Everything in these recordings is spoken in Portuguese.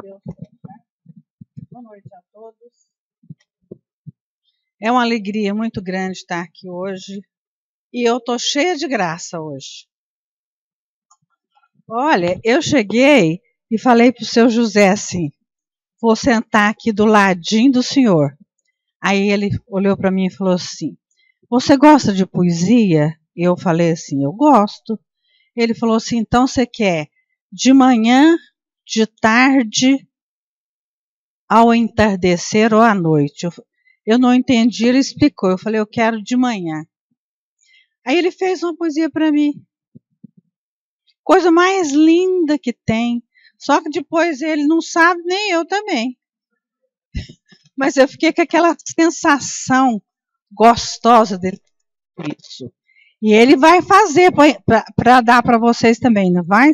Deus. Boa noite a todos. É uma alegria muito grande estar aqui hoje. E eu estou cheia de graça hoje. Olha, eu cheguei e falei para o seu José assim, vou sentar aqui do ladinho do senhor. Aí ele olhou para mim e falou assim, você gosta de poesia? Eu falei assim, eu gosto. Ele falou assim, então você quer de manhã, de tarde, ao entardecer ou à noite? Eu não entendi, ele explicou. Eu falei, eu quero de manhã. Aí ele fez uma poesia para mim. Coisa mais linda que tem. Só que depois ele não sabe, nem eu também. Mas eu fiquei com aquela sensação gostosa dele. Isso. E ele vai fazer para dar para vocês também, não vai?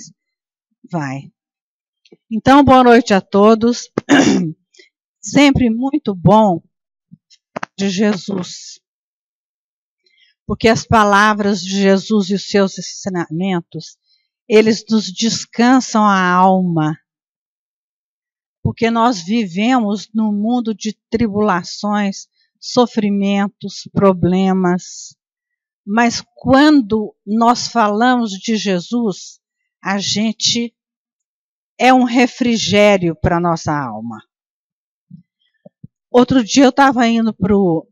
Vai. Então, boa noite a todos. Sempre muito bom de Jesus. Porque as palavras de Jesus e os seus ensinamentos, eles nos descansam a alma. Porque nós vivemos num mundo de tribulações, sofrimentos, problemas. Mas quando nós falamos de Jesus, a gente é um refrigério para a nossa alma. Outro dia eu estava indo para o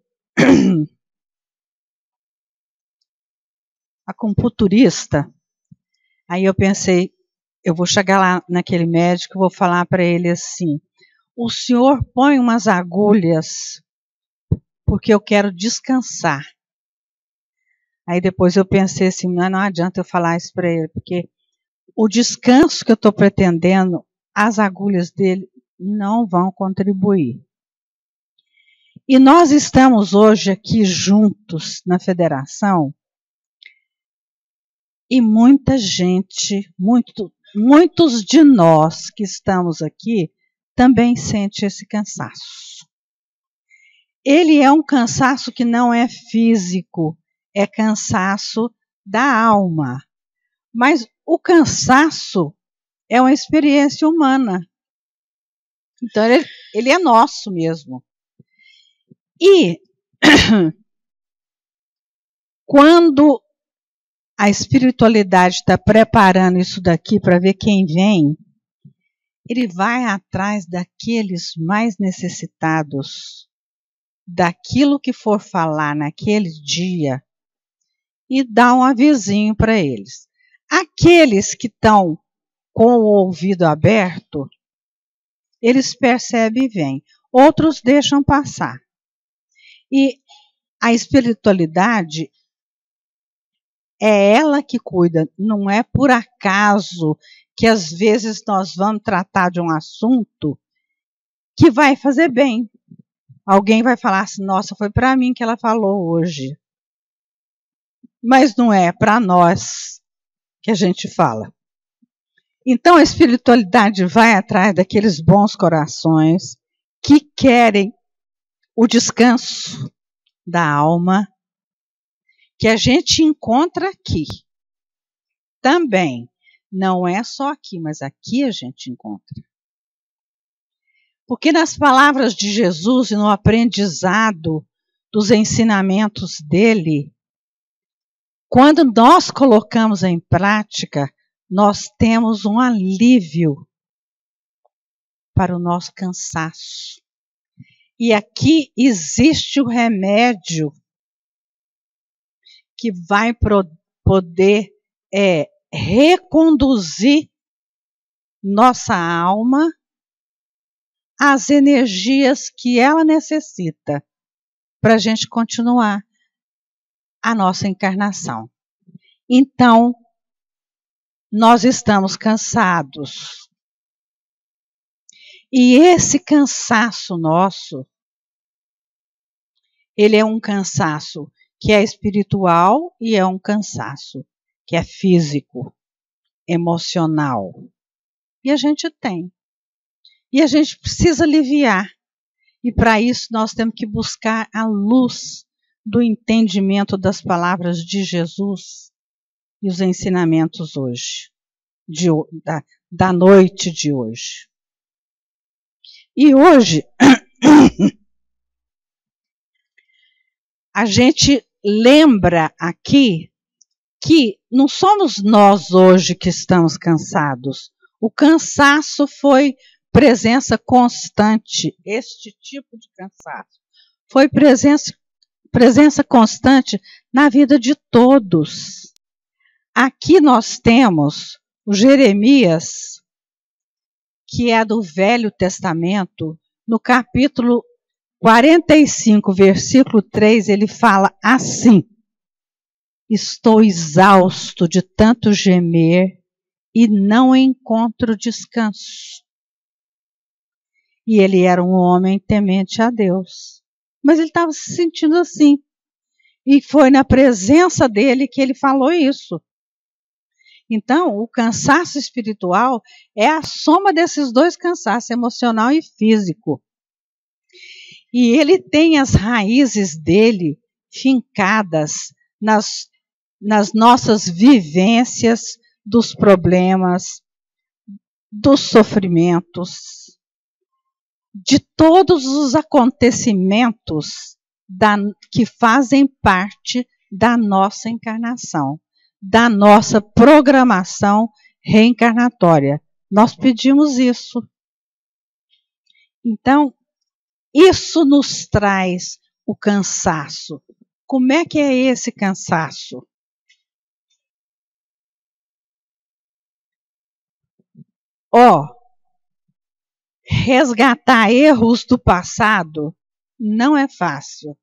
acupunturista, aí eu pensei, eu vou chegar lá naquele médico e vou falar para ele assim, o senhor põe umas agulhas porque eu quero descansar. Aí depois eu pensei assim, não adianta eu falar isso para ele, porque o descanso que eu estou pretendendo, as agulhas dele não vão contribuir. E nós estamos hoje aqui juntos na federação e muita gente, muitos de nós que estamos aqui também sente esse cansaço. Ele é um cansaço que não é físico, é cansaço da alma. Mas o cansaço é uma experiência humana. Então ele é nosso mesmo. E quando a espiritualidade está preparando isso daqui para ver quem vem, ele vai atrás daqueles mais necessitados, daquilo que for falar naquele dia, e dá um avisinho para eles. Aqueles que estão com o ouvido aberto, eles percebem e vêm. Outros deixam passar. E a espiritualidade é ela que cuida, não é por acaso que às vezes nós vamos tratar de um assunto que vai fazer bem. Alguém vai falar assim, nossa, foi para mim que ela falou hoje. Mas não é para nós que a gente fala. Então a espiritualidade vai atrás daqueles bons corações que querem o descanso da alma, que a gente encontra aqui. Também, não é só aqui, mas aqui a gente encontra. Porque nas palavras de Jesus e no aprendizado dos ensinamentos dele, quando nós colocamos em prática, nós temos um alívio para o nosso cansaço. E aqui existe o remédio que vai poder reconduzir nossa alma às energias que ela necessita para a gente continuar a nossa encarnação. Então, nós estamos cansados. E esse cansaço nosso, ele é um cansaço que é espiritual e é um cansaço que é físico, emocional. E a gente tem. E a gente precisa aliviar. E para isso nós temos que buscar a luz do entendimento das palavras de Jesus e os ensinamentos hoje, da noite de hoje. E hoje, a gente lembra aqui que não somos nós hoje que estamos cansados. O cansaço foi presença constante. Este tipo de cansaço foi presença constante na vida de todos. Aqui nós temos o Jeremias, que é do Velho Testamento, no capítulo 45, versículo 3, ele fala assim: estou exausto de tanto gemer e não encontro descanso. E ele era um homem temente a Deus. Mas ele estava se sentindo assim. E foi na presença dele que ele falou isso. Então, o cansaço espiritual é a soma desses dois cansaços, emocional e físico. E ele tem as raízes dele fincadas nas nossas vivências dos problemas, dos sofrimentos, de todos os acontecimentos que fazem parte da nossa encarnação, da nossa programação reencarnatória. Nós pedimos isso. Então, isso nos traz o cansaço. Como é que é esse cansaço? Resgatar erros do passado não é fácil.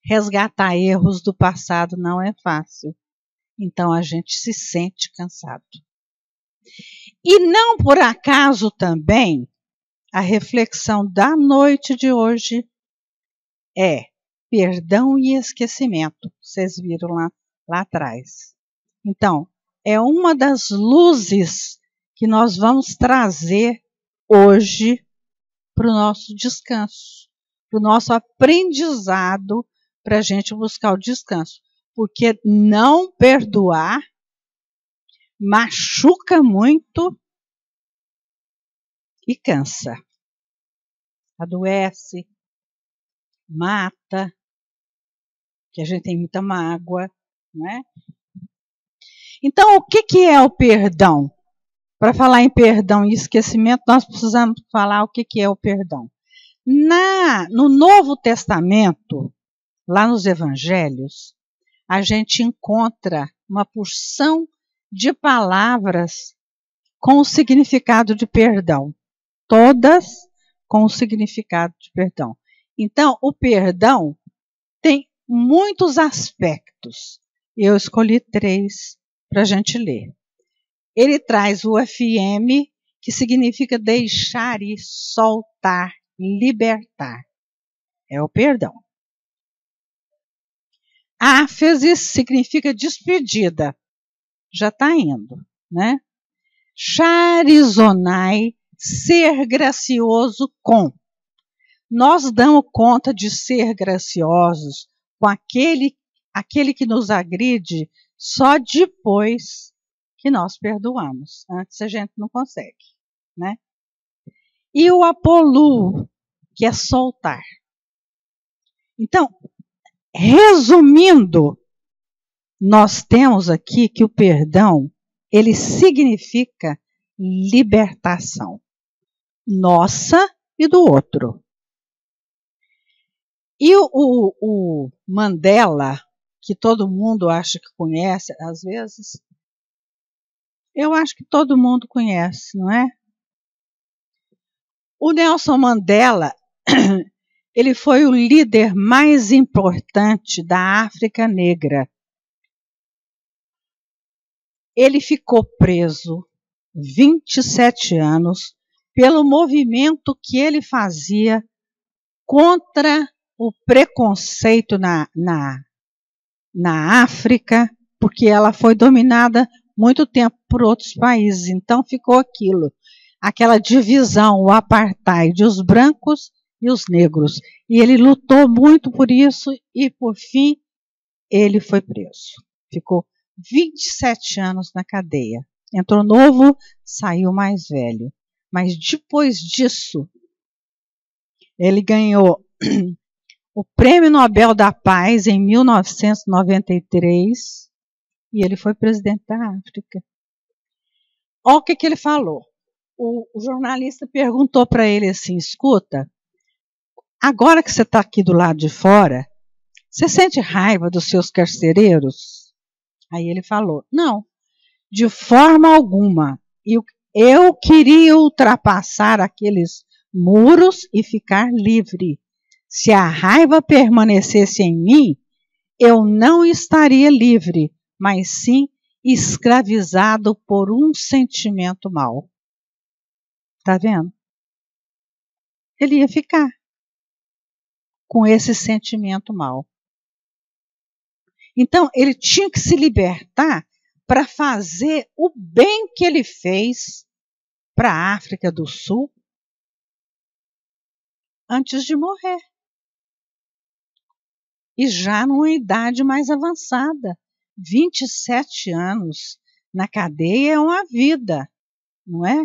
Resgatar erros do passado não é fácil. Então a gente se sente cansado. E não por acaso também a reflexão da noite de hoje é perdão e esquecimento. Vocês viram lá atrás. Então, é uma das luzes que nós vamos trazer hoje para o nosso descanso, para o nosso aprendizado, para a gente buscar o descanso. Porque não perdoar machuca muito e cansa. Adoece, mata, que a gente tem muita mágoa, não é? Então, o que é o perdão? Para falar em perdão e esquecimento, nós precisamos falar o que é o perdão. No Novo Testamento, lá nos Evangelhos, a gente encontra uma porção de palavras com o significado de perdão. Todas com o significado de perdão. Então, o perdão tem muitos aspectos. Eu escolhi 3 para a gente ler. Ele traz o FM, que significa deixar ir, soltar, libertar. É o perdão. Áfesis significa despedida. Já está indo, né? Charizonai, ser gracioso com. Nós damos conta de ser graciosos com aquele que nos agride só depois que nós perdoamos. Antes a gente não consegue, né? E o apolu, que é soltar. Então, resumindo, nós temos aqui que o perdão, ele significa libertação. Nossa e do outro. E o Mandela, que todo mundo acha que conhece, às vezes, eu acho que todo mundo conhece, não é? O Nelson Mandela, ele foi o líder mais importante da África Negra. Ele ficou preso 27 anos pelo movimento que ele fazia contra o preconceito na África, porque ela foi dominada muito tempo por outros países. Então ficou aquela divisão, o apartheid, os brancos e os negros. E ele lutou muito por isso e, por fim, ele foi preso. Ficou 27 anos na cadeia. Entrou novo, saiu mais velho. Mas depois disso, ele ganhou o Prêmio Nobel da Paz em 1993 e ele foi presidente da África. Olha o que ele falou. O jornalista perguntou para ele assim, escuta, agora que você está aqui do lado de fora, você sente raiva dos seus carcereiros? Aí ele falou, não, de forma alguma. Eu queria ultrapassar aqueles muros e ficar livre. Se a raiva permanecesse em mim, eu não estaria livre, mas sim escravizado por um sentimento mau. Tá vendo? Ele ia ficar com esse sentimento mau. Então, ele tinha que se libertar para fazer o bem que ele fez para a África do Sul antes de morrer. E já numa idade mais avançada. 27 anos na cadeia é uma vida, não é?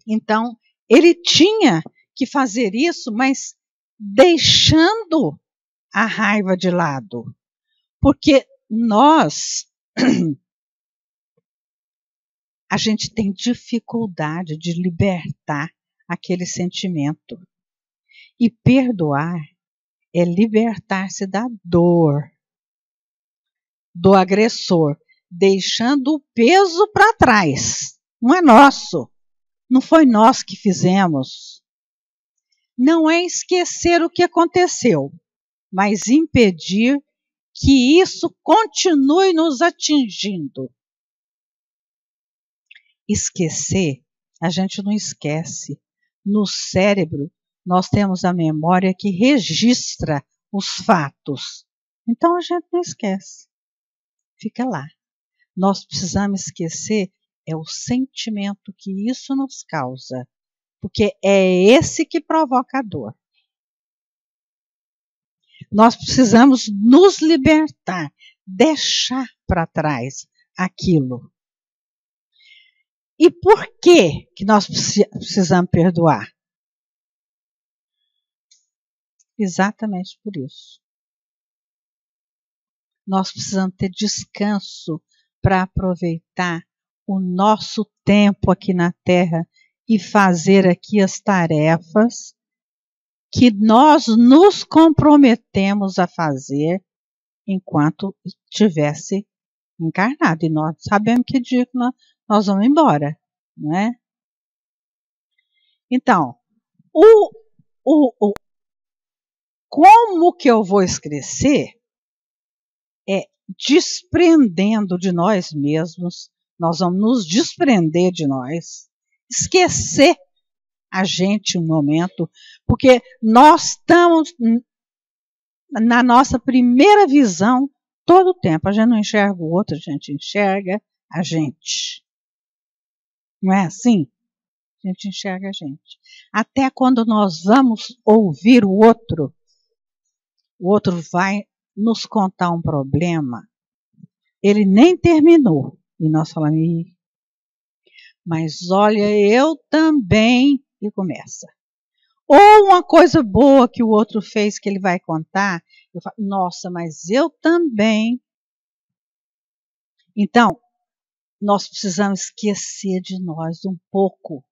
Então, ele tinha que fazer isso, mas deixando a raiva de lado. Porque a gente tem dificuldade de libertar aquele sentimento. E perdoar é libertar-se da dor do agressor, deixando o peso para trás. Não é nosso. Não foi nós que fizemos. Não é esquecer o que aconteceu, mas impedir que isso continue nos atingindo. Esquecer, a gente não esquece. No cérebro, nós temos a memória que registra os fatos. Então, a gente não esquece. Fica lá. Nós precisamos esquecer o sentimento que isso nos causa. Porque é esse que provoca a dor. Nós precisamos nos libertar, deixar para trás aquilo. E por que nós precisamos perdoar? Exatamente por isso. Nós precisamos ter descanso para aproveitar o nosso tempo aqui na Terra e fazer aqui as tarefas que nós nos comprometemos a fazer enquanto estivesse encarnado. E nós sabemos que dia que nós vamos embora, não é? Então, como que eu vou esquecer? É desprendendo de nós mesmos. Nós vamos nos desprender de nós, esquecer a gente um momento, porque nós estamos na nossa primeira visão todo o tempo. A gente não enxerga o outro, a gente enxerga a gente. Não é assim? A gente enxerga a gente. Até quando nós vamos ouvir o outro vai nos contar um problema, ele nem terminou. E nós falamos, mas olha, eu também, e começa. Ou uma coisa boa que o outro fez que ele vai contar, eu falo, nossa, mas eu também. Então, nós precisamos esquecer de nós um pouco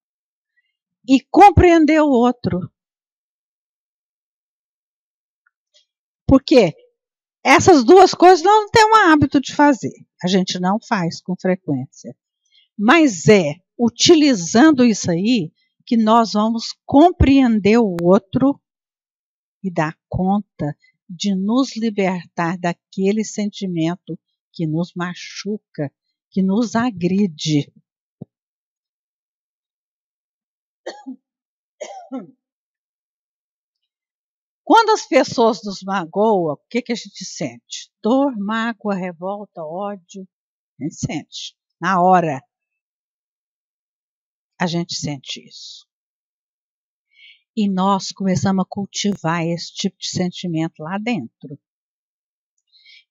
e compreender o outro. Porque essas duas coisas não tem um hábito de fazer. A gente não faz com frequência. Mas é utilizando isso aí que nós vamos compreender o outro e dar conta de nos libertar daquele sentimento que nos machuca, que nos agride. Quando as pessoas nos magoam, o que a gente sente? Dor, mágoa, revolta, ódio. A gente sente. Na hora, a gente sente isso. E nós começamos a cultivar esse tipo de sentimento lá dentro.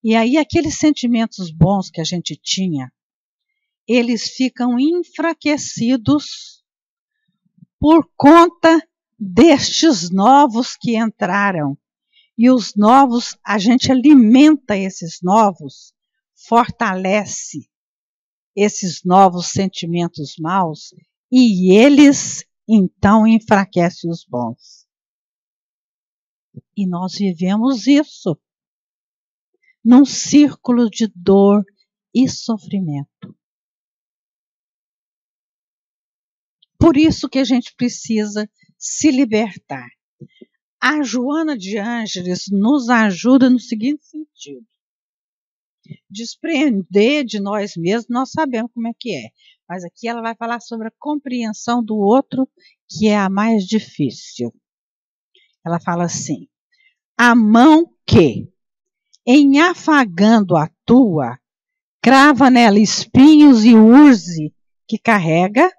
E aí, aqueles sentimentos bons que a gente tinha, eles ficam enfraquecidos por conta destes novos que entraram. E os novos, a gente alimenta esses novos, fortalece esses novos sentimentos maus, e eles então enfraquecem os bons. E nós vivemos isso num círculo de dor e sofrimento. Por isso que a gente precisa se libertar. A Joana de Ângeles nos ajuda no seguinte sentido: desprender de nós mesmos, nós sabemos como é que é. Mas aqui ela vai falar sobre a compreensão do outro, que é a mais difícil. Ela fala assim: a mão que, em afagando a tua, crava nela espinhos e urze que carrega,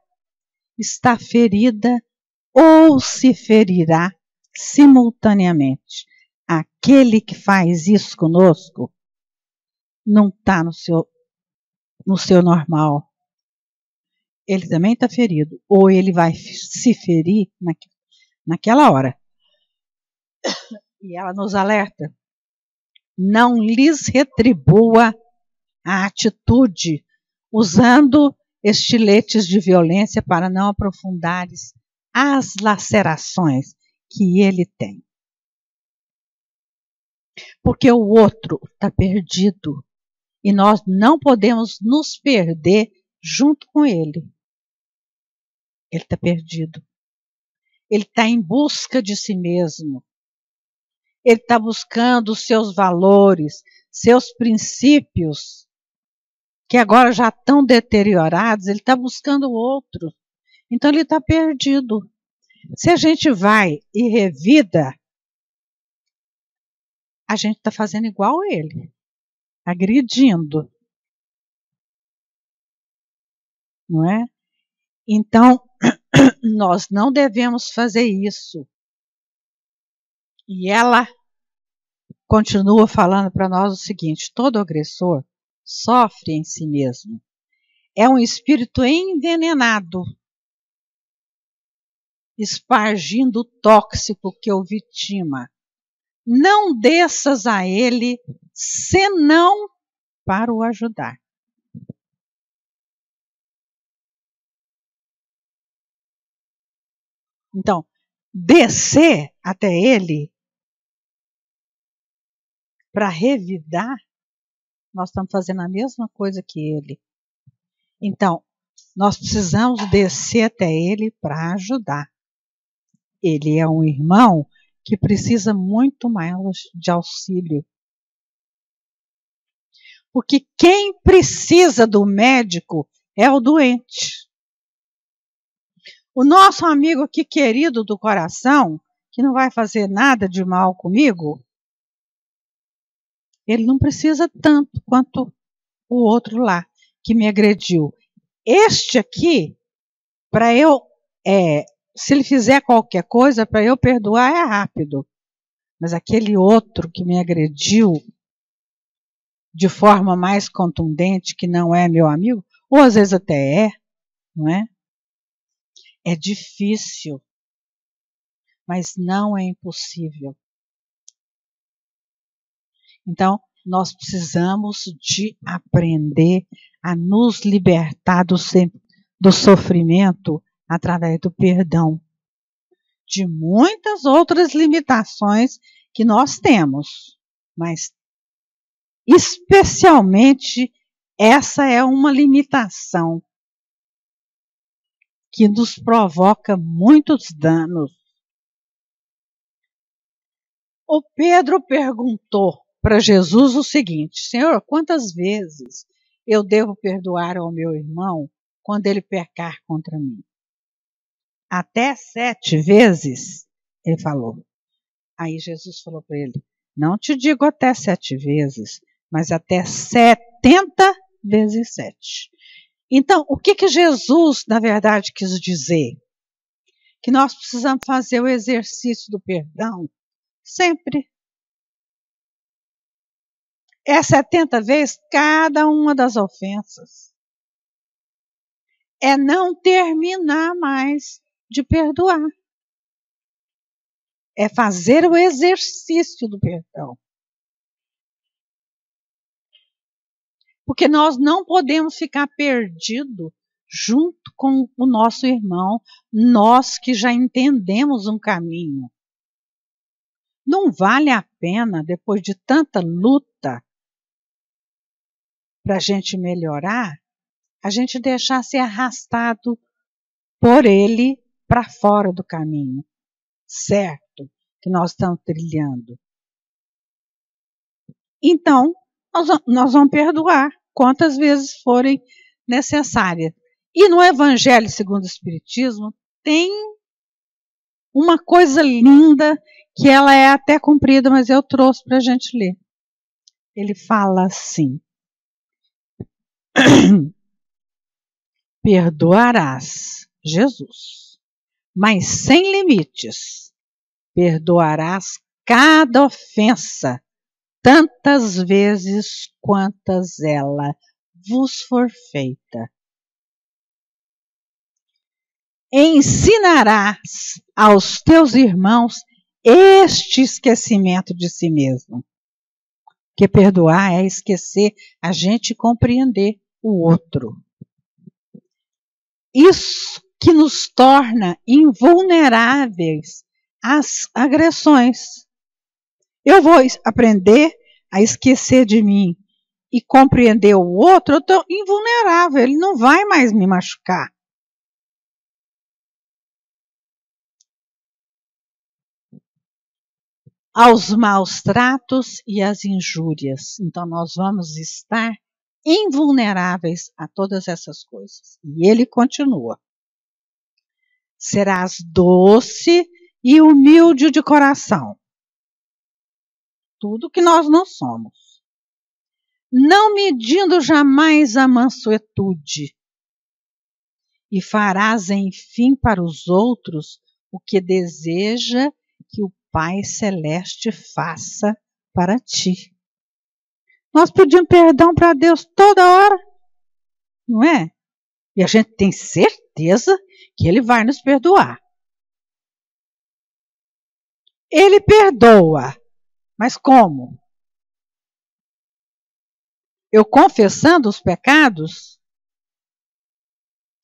está ferida ou se ferirá simultaneamente. Aquele que faz isso conosco não está no seu normal. Ele também está ferido. Ou ele vai se ferir naquela hora. E ela nos alerta: não lhes retribua a atitude usando estiletes de violência para não aprofundares as lacerações que ele tem. Porque o outro está perdido e nós não podemos nos perder junto com ele. Ele está perdido. Ele está em busca de si mesmo. Ele está buscando os seus valores, seus princípios, que agora já estão deteriorados. Ele está buscando o outro. Então ele está perdido. Se a gente vai e revida, a gente está fazendo igual a ele, agredindo. Não é? Então, nós não devemos fazer isso. E ela continua falando para nós o seguinte: todo agressor sofre em si mesmo. É um espírito envenenado, espargindo o tóxico que o vitima. Não desças a ele, senão para o ajudar. Então, descer até ele para revidar, nós estamos fazendo a mesma coisa que ele. Então, nós precisamos descer até ele para ajudar. Ele é um irmão que precisa muito mais de auxílio. Porque quem precisa do médico é o doente. O nosso amigo aqui querido do coração, que não vai fazer nada de mal comigo, ele não precisa tanto quanto o outro lá, que me agrediu. Este aqui, para eu, se ele fizer qualquer coisa, para eu perdoar é rápido. Mas aquele outro que me agrediu de forma mais contundente, que não é meu amigo, ou às vezes até é, não é? É difícil, mas não é impossível. Então, nós precisamos de aprender a nos libertar do sofrimento através do perdão, de muitas outras limitações que nós temos, mas especialmente essa é uma limitação que nos provoca muitos danos. O Pedro perguntou para Jesus o seguinte: Senhor, quantas vezes eu devo perdoar ao meu irmão quando ele pecar contra mim? Até 7 vezes, ele falou. Aí Jesus falou para ele: não te digo até 7 vezes, mas até 70 vezes 7. Então, o que Jesus, na verdade, quis dizer? Que nós precisamos fazer o exercício do perdão sempre. É 70 vezes cada uma das ofensas. é não terminar mais de perdoar. É fazer o exercício do perdão. Porque nós não podemos ficar perdidos junto com o nosso irmão, nós que já entendemos um caminho. Não vale a pena, depois de tanta luta para a gente melhorar, a gente deixar ser arrastado por ele para fora do caminho certo que nós estamos trilhando. Então, nós vamos perdoar quantas vezes forem necessárias. E no Evangelho segundo o Espiritismo tem uma coisa linda que ela é até comprida, mas eu trouxe para a gente ler. Ele fala assim: perdoarás, Jesus, mas sem limites. Perdoarás cada ofensa, tantas vezes quantas ela vos for feita. Ensinarás aos teus irmãos este esquecimento de si mesmo. Porque perdoar é esquecer a gente compreender o outro. Isso que nos torna invulneráveis às agressões. Eu vou aprender a esquecer de mim e compreender o outro, eu estou invulnerável, ele não vai mais me machucar. Aos maus tratos e às injúrias. Então, nós vamos estar invulneráveis a todas essas coisas. E ele continua. Serás doce e humilde de coração. Tudo que nós não somos. Não medindo jamais a mansuetude. E farás, enfim, para os outros o que deseja que o Pai Celeste faça para ti. Nós pedimos perdão para Deus toda hora, não é? E a gente tem certeza que Ele vai nos perdoar. Ele perdoa, mas como? Eu confessando os pecados?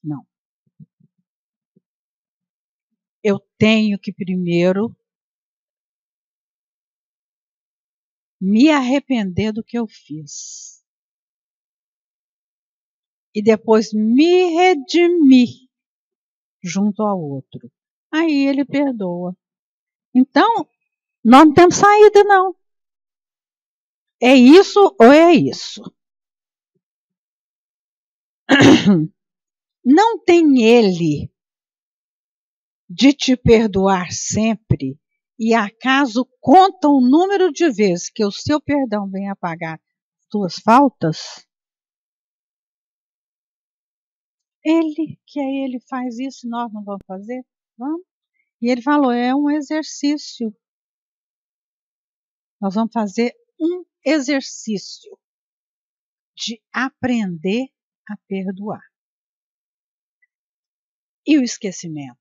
Não. Eu tenho que primeiro me arrepender do que eu fiz. E depois me redimir junto ao outro. Aí ele perdoa. Então, nós não temos saída, não. É isso ou é isso? Não tem ele de te perdoar sempre e acaso conta o número de vezes que o seu perdão vem apagar tuas faltas? Ele, que aí ele faz isso, nós não vamos fazer? Vamos. E ele falou, é um exercício. Nós vamos fazer um exercício de aprender a perdoar. E o esquecimento?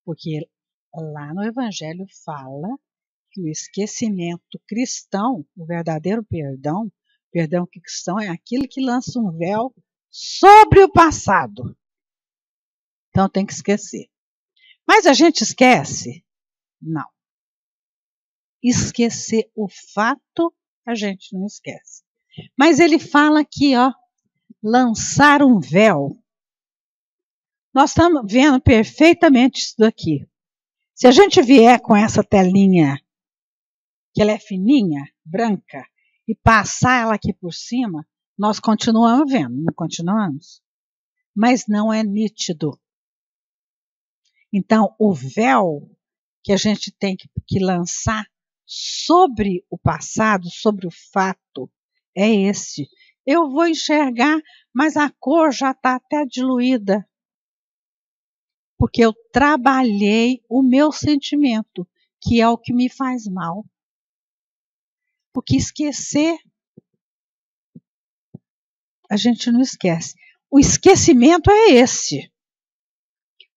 Porque lá no Evangelho fala que o esquecimento cristão, o verdadeiro perdão cristão é aquele que lança um véu sobre o passado. Então tem que esquecer. Mas a gente esquece? Não. Esquecer o fato, a gente não esquece. Mas ele fala aqui, ó, lançar um véu. Nós estamos vendo perfeitamente isso daqui. Se a gente vier com essa telinha, que ela é fininha, branca, e passar ela aqui por cima, nós continuamos vendo, não continuamos? Mas não é nítido. Então, o véu que a gente tem que lançar sobre o passado, sobre o fato, é esse. Eu vou enxergar, mas a cor já está até diluída. Porque eu trabalhei o meu sentimento, que é o que me faz mal. Porque esquecer, a gente não esquece. o esquecimento é esse.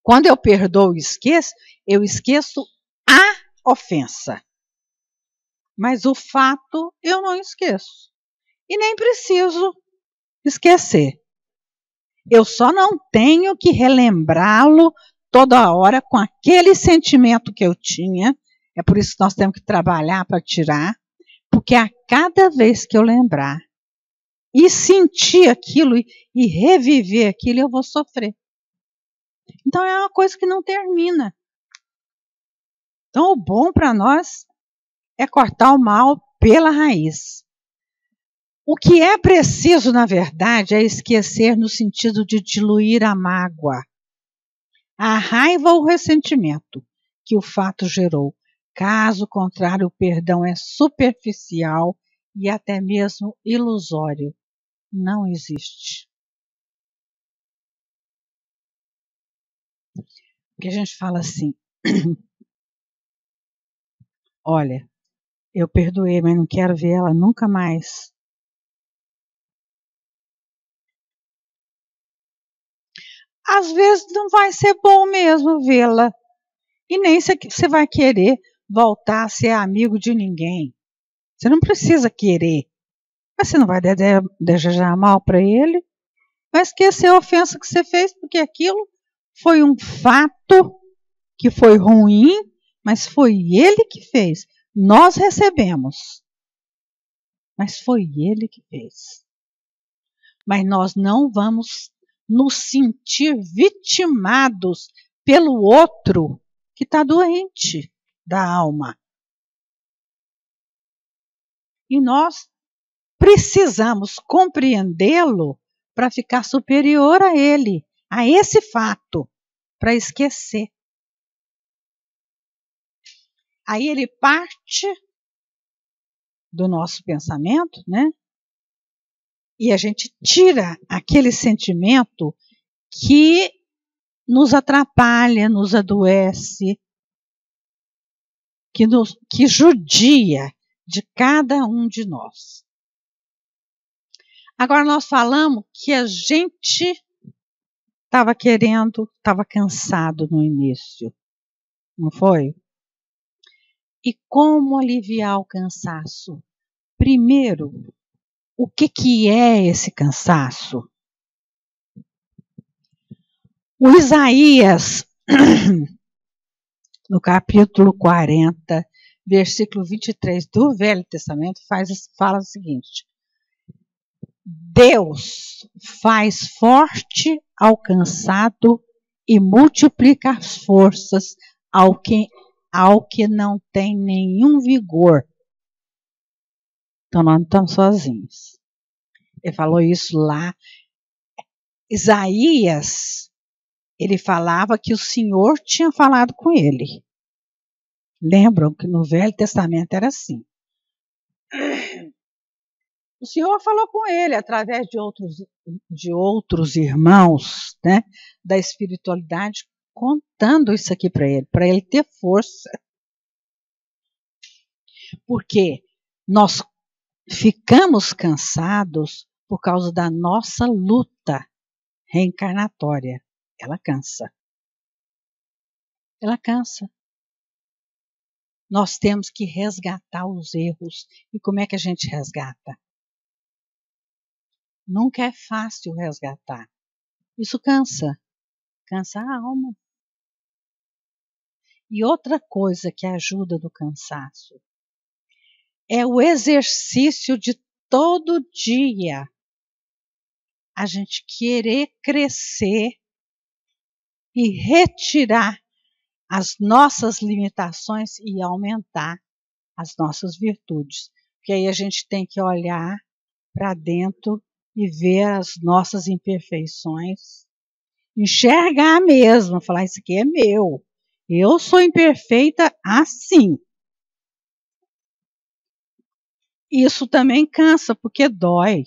Quando eu perdoo e esqueço, eu esqueço a ofensa. Mas o fato eu não esqueço. E nem preciso esquecer. Eu só não tenho que relembrá-lo toda hora com aquele sentimento que eu tinha. É por isso que nós temos que trabalhar para tirar. Porque a cada vez que eu lembrar e sentir aquilo e reviver aquilo, eu vou sofrer. Então é uma coisa que não termina. Então o bom para nós é cortar o mal pela raiz. O que é preciso, na verdade, é esquecer no sentido de diluir a mágoa, a raiva ou o ressentimento que o fato gerou. Caso contrário, o perdão é superficial e até mesmo ilusório. Não existe. Porque a gente fala assim, olha, eu perdoei, mas não quero ver ela nunca mais. Às vezes não vai ser bom mesmo vê-la. E nem você vai querer voltar a ser amigo de ninguém. Você não precisa querer. Mas você não vai desejar mal para ele. Vai esquecer a ofensa que você fez, porque aquilo foi um fato que foi ruim, mas foi ele que fez. Nós recebemos. Mas foi ele que fez. Mas nós não vamos nos sentir vitimados pelo outro que está doente da alma. E nós precisamos compreendê-lo para ficar superior a ele, a esse fato, para esquecer. Aí ele parte do nosso pensamento, né? E a gente tira aquele sentimento que nos atrapalha, nos adoece, que judia de cada um de nós. Agora nós falamos que a gente estava cansado no início, não foi? E como aliviar o cansaço? Primeiro, o que é esse cansaço? O Isaías, no capítulo 40, versículo 23 do Velho Testamento, fala o seguinte: Deus faz forte ao cansado e multiplica as forças ao que não tem nenhum vigor. Então nós não estamos sozinhos. Ele falou isso lá. Isaías, ele falava que o Senhor tinha falado com ele. Lembram que no Velho Testamento era assim. O Senhor falou com ele através de outros irmãos, né, da espiritualidade, contando isso aqui para ele ter força. Porque nós ficamos cansados por causa da nossa luta reencarnatória. Ela cansa. Ela cansa. Nós temos que resgatar os erros. E como é que a gente resgata? Nunca é fácil resgatar. Isso cansa. Cansa a alma. E outra coisa que ajuda no cansaço é o exercício de todo dia. A gente querer crescer e retirar as nossas limitações e aumentar as nossas virtudes. Porque aí a gente tem que olhar para dentro e ver as nossas imperfeições, enxergar mesmo, falar, isso aqui é meu. Eu sou imperfeita assim. Isso também cansa, porque dói.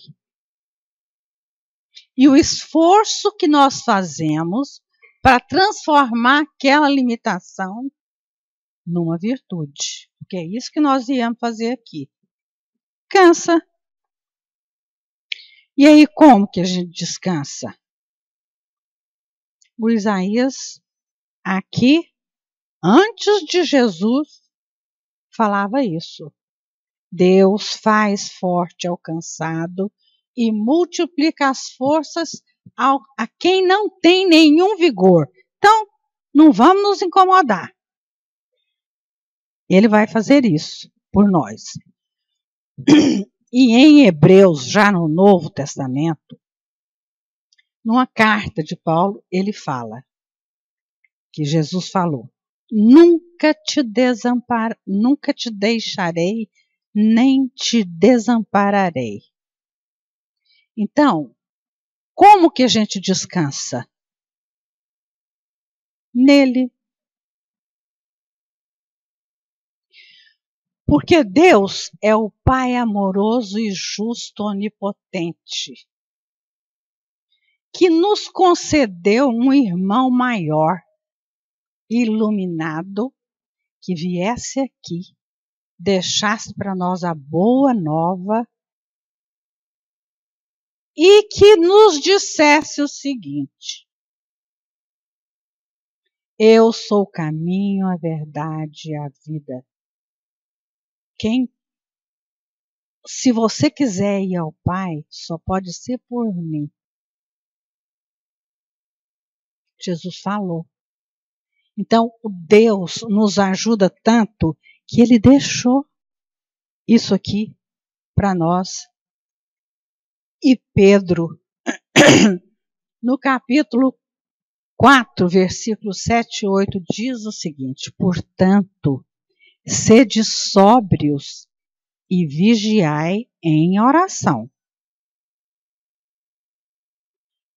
E o esforço que nós fazemos para transformar aquela limitação numa virtude. Porque é isso que nós viemos fazer aqui. Cansa. E aí como que a gente descansa? O Isaías, aqui, antes de Jesus, falava isso. Deus faz forte ao cansado e multiplica as forças a quem não tem nenhum vigor. Então, não vamos nos incomodar. Ele vai fazer isso por nós. E em Hebreus, já no Novo Testamento, numa carta de Paulo, ele fala, que Jesus falou, nunca te deixarei, nem te desampararei. Então, como que a gente descansa? Nele. Porque Deus é o Pai amoroso e justo, onipotente, que nos concedeu um irmão maior, iluminado, que viesse aqui, deixasse para nós a boa nova e que nos dissesse o seguinte: eu sou o caminho, a verdade e a vida. Se você quiser ir ao Pai, só pode ser por mim. Jesus falou. Então, Deus nos ajuda tanto que Ele deixou isso aqui para nós. E Pedro, no capítulo 4, versículos 7 e 8, diz o seguinte: portanto, sede sóbrios e vigiai em oração.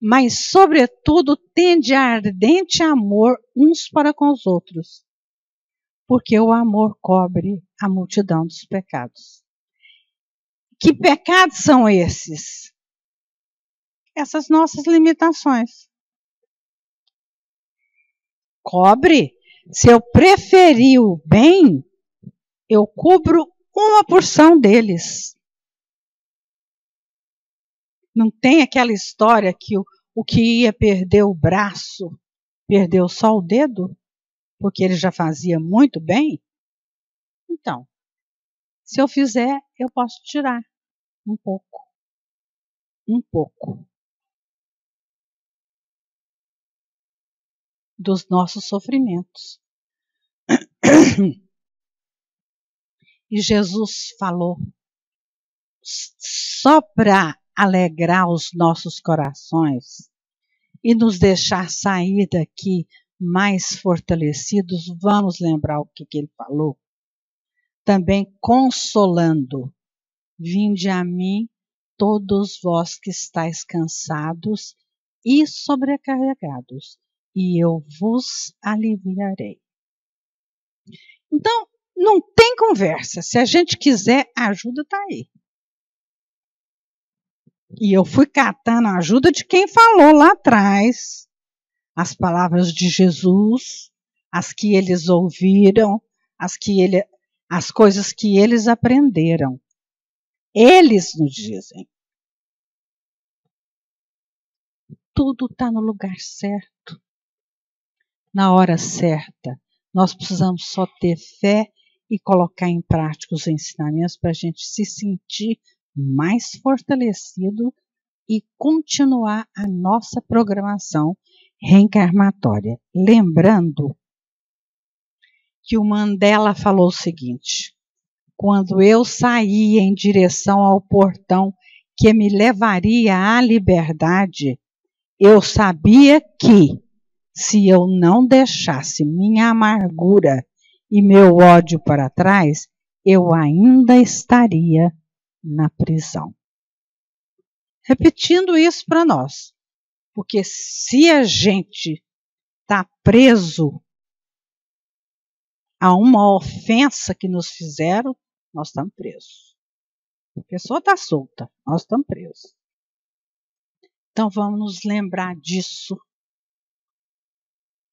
Mas, sobretudo, tende ardente amor uns para com os outros, porque o amor cobre a multidão dos pecados. Que pecados são esses? Essas nossas limitações. Cobre. Se eu preferir o bem, eu cubro uma porção deles. Não tem aquela história que o que ia perder o braço, perdeu só o dedo, porque ele já fazia muito bem? Então, se eu fizer, eu posso tirar um pouco. Um pouco. Dos nossos sofrimentos. E Jesus falou, só para alegrar os nossos corações e nos deixar sair daqui mais fortalecidos, vamos lembrar o que ele falou? Também consolando, vinde a mim todos vós que estáis cansados e sobrecarregados, e eu vos aliviarei. Então, não tem conversa. Se a gente quiser, a ajuda está aí. E eu fui catando a ajuda de quem falou lá atrás. As palavras de Jesus, as que eles ouviram, as coisas que eles aprenderam. Eles nos dizem. Tudo está no lugar certo. Na hora certa. Nós precisamos só ter fé e colocar em prática os ensinamentos para a gente se sentir mais fortalecido e continuar a nossa programação reencarnatória. Lembrando que o Mandela falou o seguinte: quando eu saí em direção ao portão que me levaria à liberdade, eu sabia que, se eu não deixasse minha amargura e meu ódio para trás, eu ainda estaria na prisão. Repetindo isso para nós, porque se a gente está preso a uma ofensa que nos fizeram, nós estamos presos. A pessoa está solta, nós estamos presos. Então vamos nos lembrar disso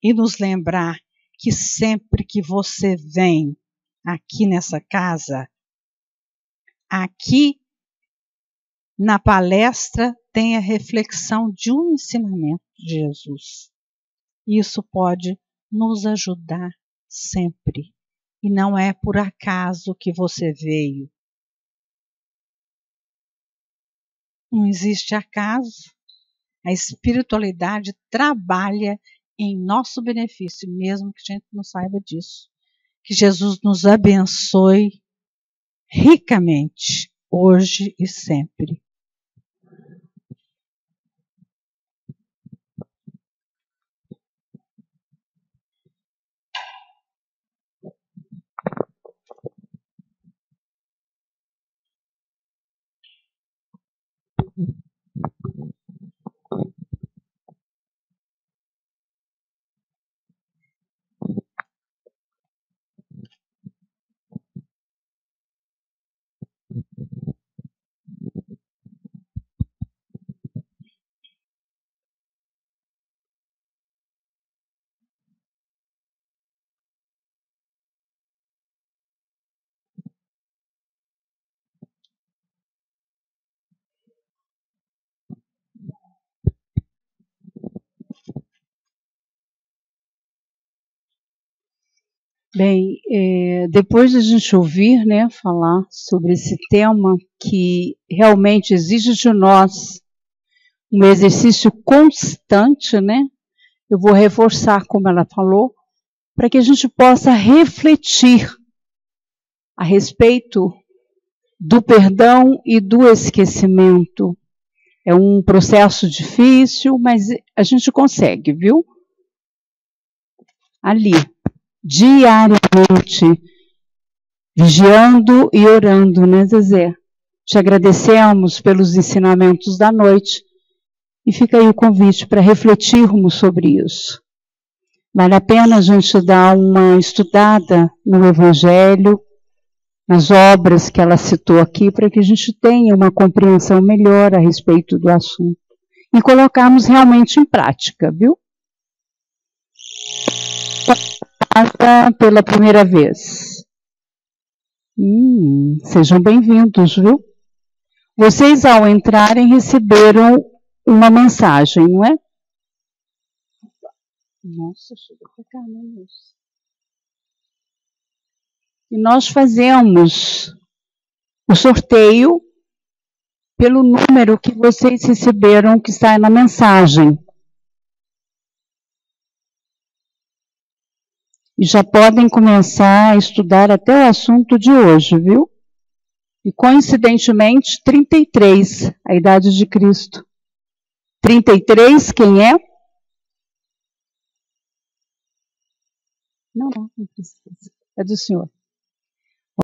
e nos lembrar que sempre que você vem aqui nessa casa, aqui na palestra tem a reflexão de um ensinamento de Jesus. Isso pode nos ajudar sempre. E não é por acaso que você veio. Não existe acaso. A espiritualidade trabalha em nosso benefício, mesmo que a gente não saiba disso. Que Jesus nos abençoe ricamente, hoje e sempre. Bem, depois de a gente ouvir, né, falar sobre esse tema que realmente exige de nós um exercício constante, né? Eu vou reforçar, como ela falou, para que a gente possa refletir a respeito do perdão e do esquecimento. É um processo difícil, mas a gente consegue, viu? Ali, diariamente, vigiando e orando, né, Zezé? Te agradecemos pelos ensinamentos da noite e fica aí o convite para refletirmos sobre isso. Vale a pena a gente dar uma estudada no Evangelho, nas obras que ela citou aqui, para que a gente tenha uma compreensão melhor a respeito do assunto e colocarmos realmente em prática, viu? Pela primeira vez. Sejam bem-vindos, viu? Vocês, ao entrarem, receberam uma mensagem, não é? Nossa, chegou pra cá, meu Deus. E nós fazemos o sorteio pelo número que vocês receberam, que está na mensagem. E já podem começar a estudar até o assunto de hoje, viu? E, coincidentemente, 33, a idade de Cristo. 33, quem é? Não precisa. É do senhor.